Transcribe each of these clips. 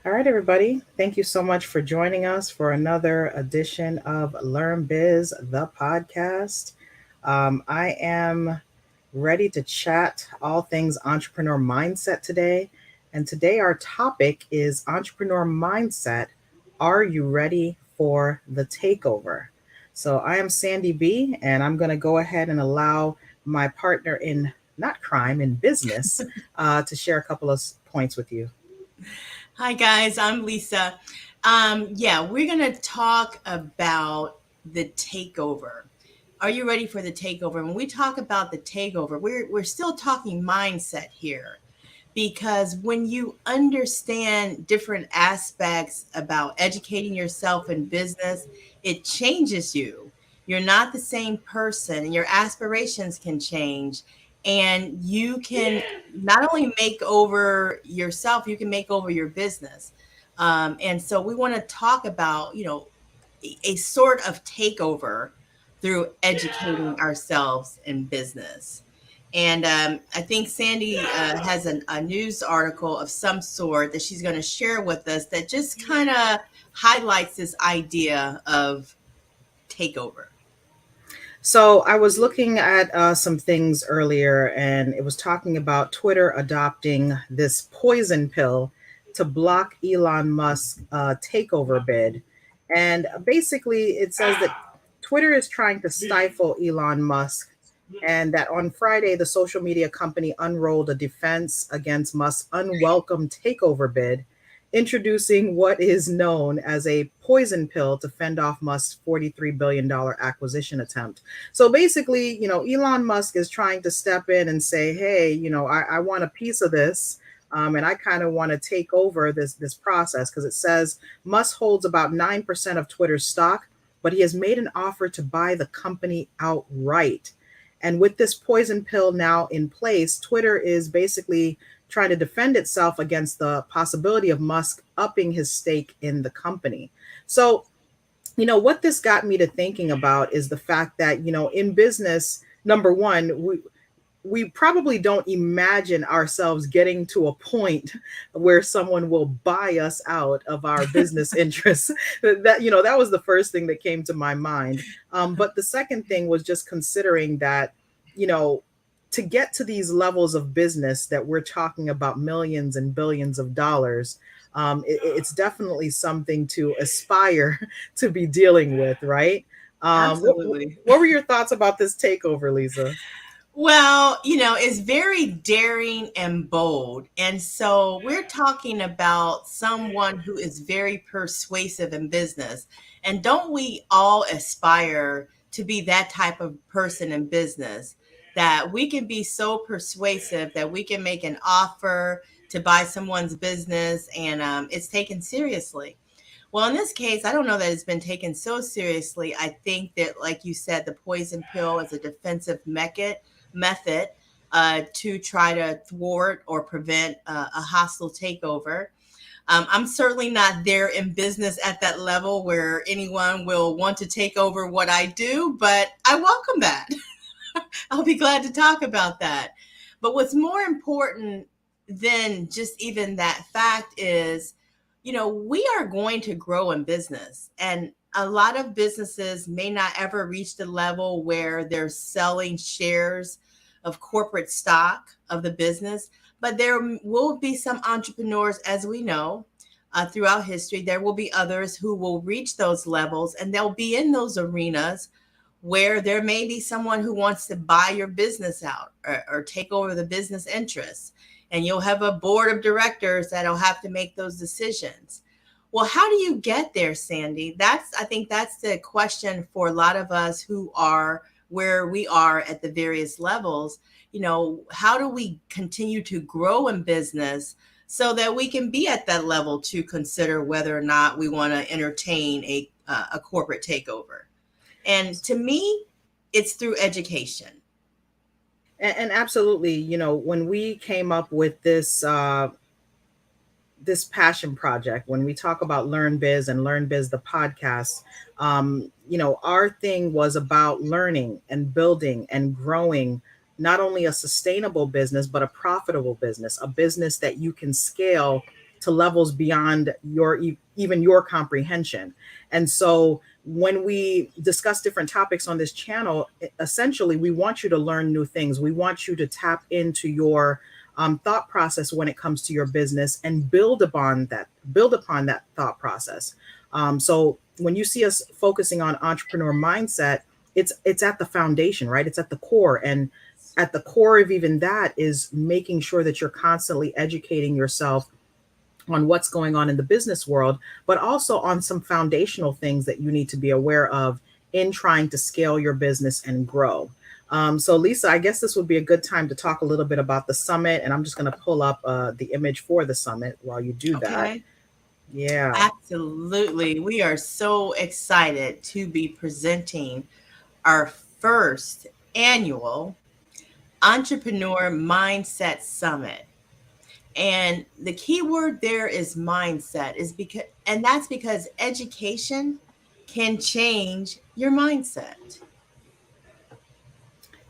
All right, everybody. Thank you so much for joining us for another edition of LearnBiz The Podcast. I am ready to chat all things entrepreneur mindset today. And today, our topic is entrepreneur mindset. Are you ready for the takeover? So, I am Sandy B, and I'm going to go ahead and allow my partner in not crime, in business, to share a couple of points with you. Hi, guys. I'm Lisa. We're going to talk about the takeover. Are you ready for the takeover? When we talk about the takeover, we're still talking mindset here because when you understand different aspects about educating yourself in business, it changes you. You're not the same person, and your aspirations can change. And you can not only make over yourself, you can make over your business. And so we want to talk about, a sort of takeover through educating ourselves in business. And I think Sandy has a news article of some sort that she's going to share with us that just kind of highlights this idea of takeover. So I was looking at some things earlier, and it was talking about Twitter adopting this poison pill to block Elon Musk's takeover bid. And basically, it says that Twitter is trying to stifle Elon Musk, and that on Friday, the social media company unrolled a defense against Musk's unwelcome takeover bid, introducing what is known as a poison pill to fend off Musk's $43 billion acquisition attempt. So basically, Elon Musk is trying to step in and say, hey, I want a piece of this. And I kind of want to take over this process because it says Musk holds about 9% of Twitter's stock, but he has made an offer to buy the company outright. And with this poison pill now in place, Twitter is basically trying to defend itself against the possibility of Musk upping his stake in the company. So, what this got me to thinking about is the fact that, in business, number one, we probably don't imagine ourselves getting to a point where someone will buy us out of our business interests. That was the first thing that came to my mind. But the second thing was just considering that, you know, to get to these levels of business that we're talking about millions and billions of dollars, it's definitely something to aspire to be dealing with, right? Absolutely. What were your thoughts about this takeover, Lisa? Well, it's very daring and bold. And so we're talking about someone who is very persuasive in business. And don't we all aspire to be that type of person in business that we can be so persuasive that we can make an offer to buy someone's business and it's taken seriously? Well, in this case, I don't know that it's been taken so seriously. I think that, like you said, the poison pill is a defensive method to try to thwart or prevent a hostile takeover. I'm certainly not there in business at that level where anyone will want to take over what I do, but I welcome that. I'll be glad to talk about that. But what's more important than just even that fact is, we are going to grow in business. And a lot of businesses may not ever reach the level where they're selling shares of corporate stock of the business, but there will be some entrepreneurs, as we know, throughout history, there will be others who will reach those levels and they'll be in those arenas where there may be someone who wants to buy your business out or take over the business interests. And you'll have a board of directors that'll have to make those decisions. Well, how do you get there, Sandy? I think that's the question for a lot of us who are where we are at the various levels. How do we continue to grow in business so that we can be at that level to consider whether or not we want to entertain a corporate takeover? And to me, it's through education. And absolutely, when we came up with this passion project, when we talk about Learn Biz and Learn Biz the podcast, our thing was about learning and building and growing not only a sustainable business, but a profitable business, a business that you can scale to levels beyond even your comprehension. And so when we discuss different topics on this channel, essentially we want you to learn new things. We want you to tap into your thought process when it comes to your business and build upon that thought process. So when you see us focusing on entrepreneur mindset, it's at the foundation, right? It's at the core. And at the core of even that is making sure that you're constantly educating yourself on what's going on in the business world, but also on some foundational things that you need to be aware of in trying to scale your business and grow. So Lisa, I guess this would be a good time to talk a little bit about the summit, and I'm just going to pull up the image for the summit while you do that. Okay. Yeah. Absolutely. We are so excited to be presenting our first annual Entrepreneur Mindset Summit. And the key word there is mindset, and that's because education can change your mindset.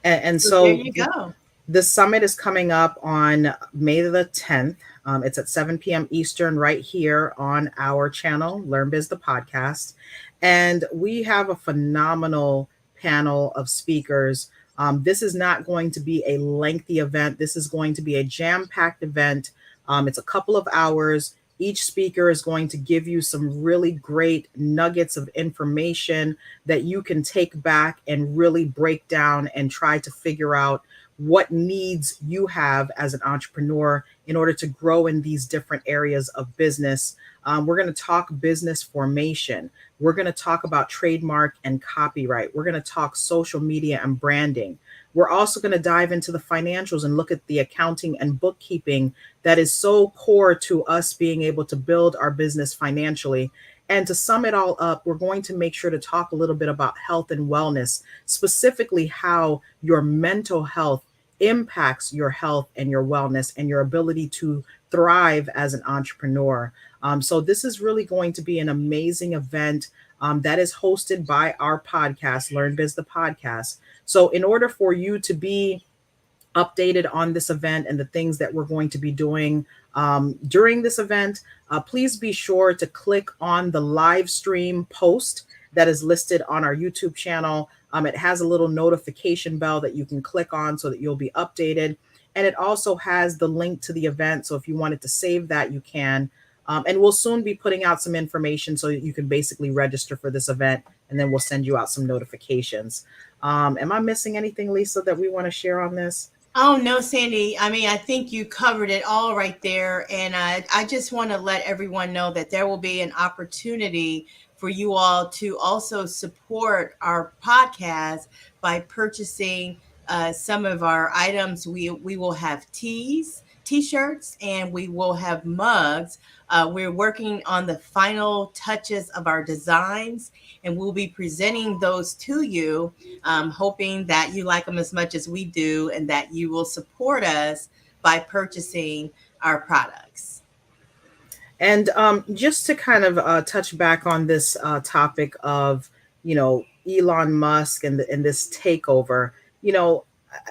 And So there so you go. the summit is coming up on May the 10th. It's at 7 p.m. Eastern right here on our channel, LearnBiz The Podcast. And we have a phenomenal panel of speakers. This is not going to be a lengthy event. This is going to be a jam-packed event. It's a couple of hours. Each speaker is going to give you some really great nuggets of information that you can take back and really break down and try to figure out what needs you have as an entrepreneur in order to grow in these different areas of business. We're going to talk business formation. We're going to talk about trademark and copyright. We're going to talk social media and branding. We're also going to dive into the financials and look at the accounting and bookkeeping that is so core to us being able to build our business financially. And to sum it all up, we're going to make sure to talk a little bit about health and wellness, specifically how your mental health impacts your health and your wellness and your ability to thrive as an entrepreneur. So this is really going to be an amazing event that is hosted by our podcast, LearnBiz The Podcast. So in order for you to be updated on this event and the things that we're going to be doing during this event, please be sure to click on the live stream post that is listed on our YouTube channel. It has a little notification bell that you can click on so that you'll be updated. And it also has the link to the event. So if you wanted to save that, you can. And we'll soon be putting out some information so that you can basically register for this event, and then we'll send you out some notifications. Am I missing anything, Lisa, that we want to share on this? Oh, no, Sandy. I mean, I think you covered it all right there. And I just want to let everyone know that there will be an opportunity for you all to also support our podcast by purchasing some of our items. We will have t-shirts, and we will have mugs. We're working on the final touches of our designs, and we'll be presenting those to you, hoping that you like them as much as we do and that you will support us by purchasing our products. And just to kind of touch back on this topic of, Elon Musk and this takeover,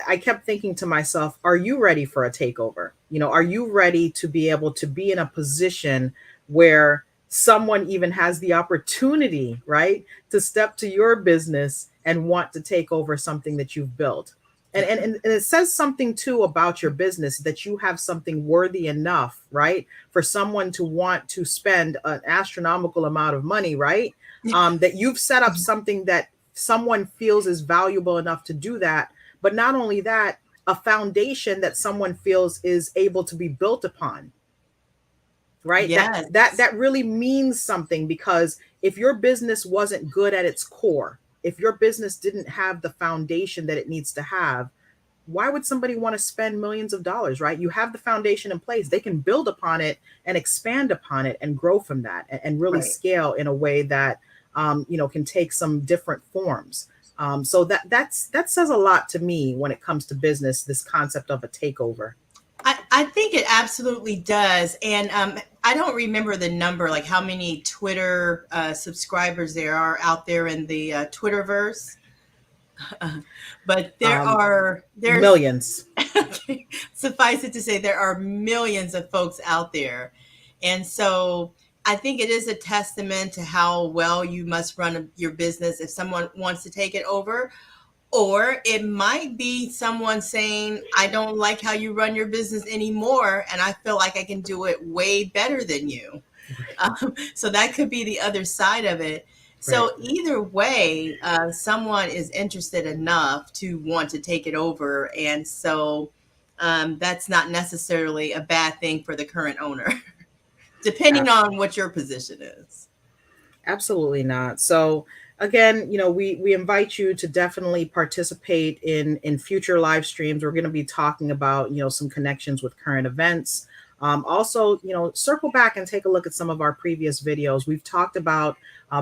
I kept thinking to myself, are you ready for a takeover? Are you ready to be able to be in a position where someone even has the opportunity, right, to step to your business and want to take over something that you've built? And it says something too about your business, that you have something worthy enough, right, for someone to want to spend an astronomical amount of money, right? That you've set up something that someone feels is valuable enough to do that. But not only that, a foundation that someone feels is able to be built upon, right? Yes. That really means something, because if your business wasn't good at its core, if your business didn't have the foundation that it needs to have, why would somebody want to spend millions of dollars, right? You have the foundation in place. They can build upon it and expand upon it and grow from that, and really scale in a way that, can take some different forms. So that says a lot to me when it comes to business, this concept of a takeover. I think it absolutely does. And I don't remember the number, like how many Twitter subscribers there are out there in the Twitterverse. But there's millions. Suffice it to say, there are millions of folks out there. And so I think it is a testament to how well you must run your business if someone wants to take it over. Or it might be someone saying, I don't like how you run your business anymore, and I feel like I can do it way better than you. So that could be the other side of it. Right. So either way, someone is interested enough to want to take it over. And so that's not necessarily a bad thing for the current owner, depending Ab- on what your position is. Absolutely not. So again, we invite you to definitely participate in future live streams. We're going to be talking about, some connections with current events. Also, circle back and take a look at some of our previous videos. We've talked about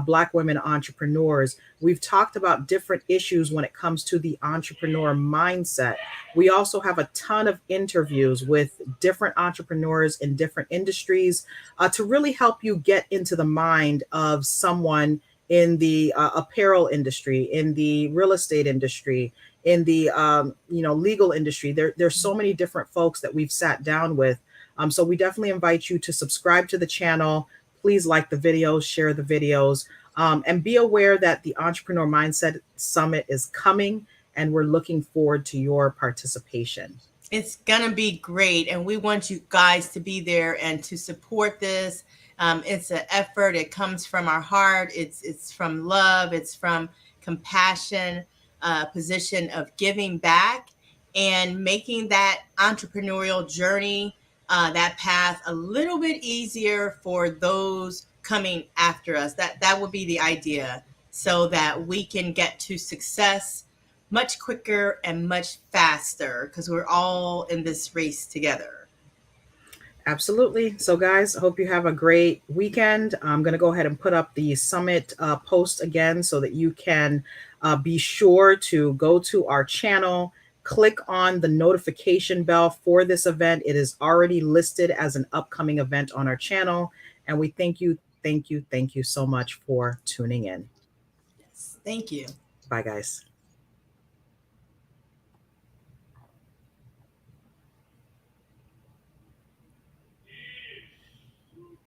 Black women entrepreneurs. We've talked about different issues when it comes to the entrepreneur mindset. We also have a ton of interviews with different entrepreneurs in different industries to really help you get into the mind of someone in the apparel industry, in the real estate industry, in the legal industry. There's so many different folks that we've sat down with. So we definitely invite you to subscribe to the channel. Please like the videos, share the videos, and be aware that the Entrepreneur Mindset Summit is coming, and we're looking forward to your participation. It's going to be great. And we want you guys to be there and to support this. It's an effort. It comes from our heart. It's from love. It's from compassion, position of giving back and making that entrepreneurial journey, that path a little bit easier for those coming after us. That would be the idea, so that we can get to success much quicker and much faster, because we're all in this race together. Absolutely. So, guys, I hope you have a great weekend. I'm going to go ahead and put up the summit post again so that you can be sure to go to our channel, click on the notification bell for this event. It is already listed as an upcoming event on our channel. And we thank you so much for tuning in. Yes. Thank you. Bye, guys.